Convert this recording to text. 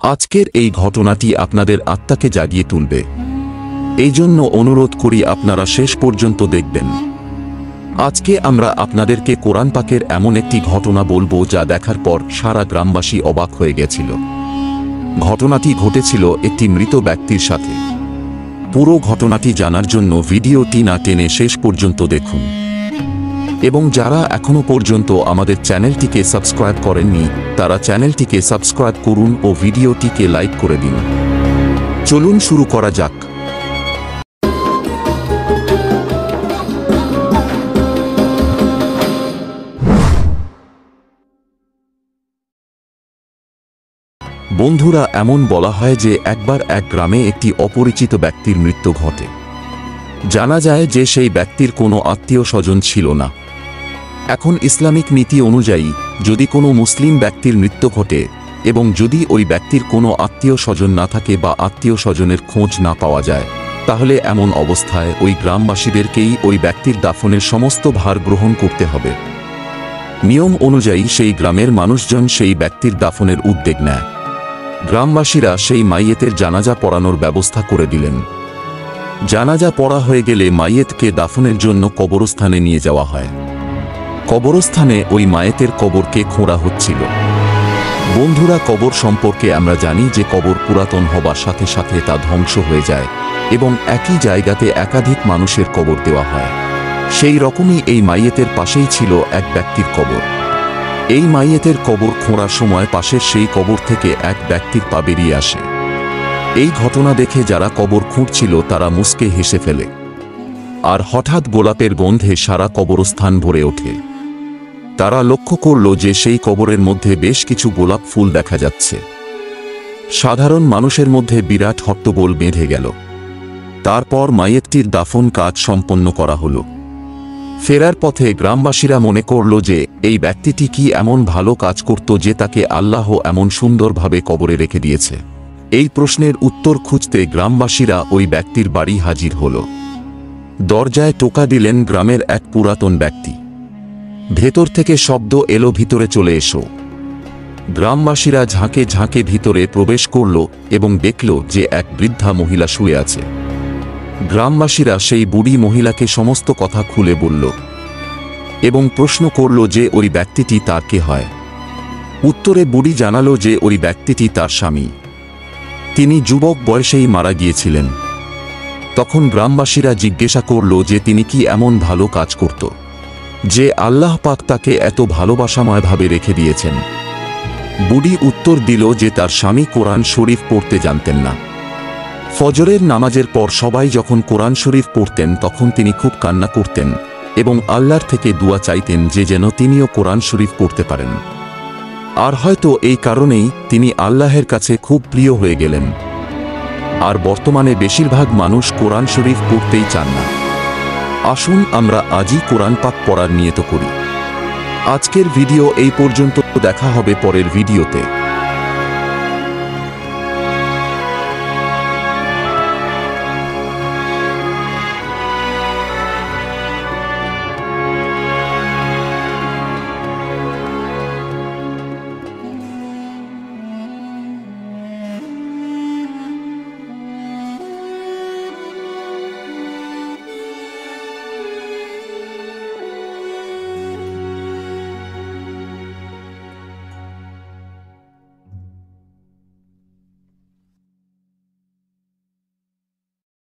আজকের এই ঘটনাটি আপনাদের আত্মাকে জাগিয়ে তুলবে। এই জন্য অনুরোধ করি আপনারা শেষ পর্যন্ত দেখবেন। আজকে আমরা আপনাদেরকে কোরআন পাকের এমন একটি ঘটনা বলবো যা দেখার পর সারা গ্রামবাসী অবাক হয়ে গেছিল। ঘটনাটি ঘটেছিল একটি মৃত ব্যক্তির সাথে। পুরো ঘটনাটি জানার জন্য ভিডিওটি না টেনে শেষ পর্যন্ত দেখুন। এবং যারা এখনো পর্যন্ত আমাদের চ্যানেলটিকে সাবস্ক্রাইব করেননি তারা চ্যানেলটিকে সাবস্ক্রাইব করুন ও ভিডিওটিকে লাইক করে দিন। চলুন শুরু করা যাক। বন্ধুরা, এমন বলা হয় যে একবার এক গ্রামে একটি অপরিচিত ব্যক্তির মৃত্যু ঘটে। জানা যায় যে সেই ব্যক্তির কোনো আত্মীয় স্বজন ছিল না। এখন ইসলামিক নীতি অনুযায়ী যদি কোনো মুসলিম ব্যক্তির মৃত্যু ঘটে এবং যদি ওই ব্যক্তির কোনো আত্মীয় স্বজন না থাকে বা আত্মীয় স্বজনের খোঁজ না পাওয়া যায়, তাহলে এমন অবস্থায় ওই গ্রামবাসীদেরকেই ওই ব্যক্তির দাফনের সমস্ত ভার গ্রহণ করতে হবে। নিয়ম অনুযায়ী সেই গ্রামের মানুষজন সেই ব্যক্তির দাফনের উদ্যোগ নেয়। গ্রামবাসীরা সেই মাইয়েতের জানাজা পড়ানোর ব্যবস্থা করে দিলেন। জানাজা পড়া হয়ে গেলে মাইয়েতকে দাফনের জন্য কবরস্থানে নিয়ে যাওয়া হয়। কবরস্থানে ওই মায়েতের কবরকে খোঁড়া হচ্ছিল। বন্ধুরা, কবর সম্পর্কে আমরা জানি যে কবর পুরাতন হবার সাথে সাথে তা ধ্বংস হয়ে যায় এবং একই জায়গাতে একাধিক মানুষের কবর দেওয়া হয়। সেই রকমই এই মাইয়েতের পাশেই ছিল এক ব্যক্তির কবর। এই মাইয়েতের কবর খোঁড়ার সময় পাশের সেই কবর থেকে এক ব্যক্তির পা বেরিয়ে আসে। এই ঘটনা দেখে যারা কবর খুঁড়ছিল তারা মুচকে হেসে ফেলে। আর হঠাৎ গোলাপের গন্ধে সারা কবরস্থান ভরে ওঠে। তারা লক্ষ্য করল যে সেই কবরের মধ্যে বেশ কিছু গোলাপ ফুল দেখা যাচ্ছে। সাধারণ মানুষের মধ্যে বিরাট হট্টগোল বেঁধে গেল। তারপর মাইয়েতটির দাফন কাজ সম্পন্ন করা হলো। ফেরার পথে গ্রামবাসীরা মনে করল যে এই ব্যক্তিটি কি এমন ভালো কাজ করত যে তাকে আল্লাহ এমন সুন্দরভাবে কবরে রেখে দিয়েছে। এই প্রশ্নের উত্তর খুঁজতে গ্রামবাসীরা ওই ব্যক্তির বাড়ি হাজির হল। দরজায় টোকা দিলেন গ্রামের এক পুরাতন ব্যক্তি। ভেতর থেকে শব্দ এলো, ভিতরে চলে এসো। গ্রামবাসীরা ঝাঁকে ঝাঁকে ভিতরে প্রবেশ করল এবং দেখল যে এক বৃদ্ধা মহিলা শুয়ে আছে। গ্রামবাসীরা সেই বুড়ি মহিলাকে সমস্ত কথা খুলে বলল এবং প্রশ্ন করল যে ওই ব্যক্তিটি তার কে হয়। উত্তরে বুড়ি জানালো যে ওই ব্যক্তিটি তার স্বামী। তিনি যুবক বয়সেই মারা গিয়েছিলেন। তখন গ্রামবাসীরা জিজ্ঞাসা করল যে তিনি কি এমন ভালো কাজ করত যে আল্লাহ পাক তাকে এত ভালোবাসাময়ভাবে রেখে দিয়েছেন। বুড়ি উত্তর দিল যে তার স্বামী কোরআন শরীফ পড়তে জানতেন না। ফজরের নামাজের পর সবাই যখন কোরআন শরীফ পড়তেন তখন তিনি খুব কান্না করতেন এবং আল্লাহর থেকে দোয়া চাইতেন যে যেন তিনিও কোরআন শরীফ পড়তে পারেন। আর হয়তো এই কারণেই তিনি আল্লাহের কাছে খুব প্রিয় হয়ে গেলেন। আর বর্তমানে বেশিরভাগ মানুষ কোরআন শরীফ পড়তেই চান না। আসুন আমরা আজই কোরআন পাক পড়ার নিয়ত করি। আজকের ভিডিও এই পর্যন্ত, দেখা হবে পরের ভিডিওতে।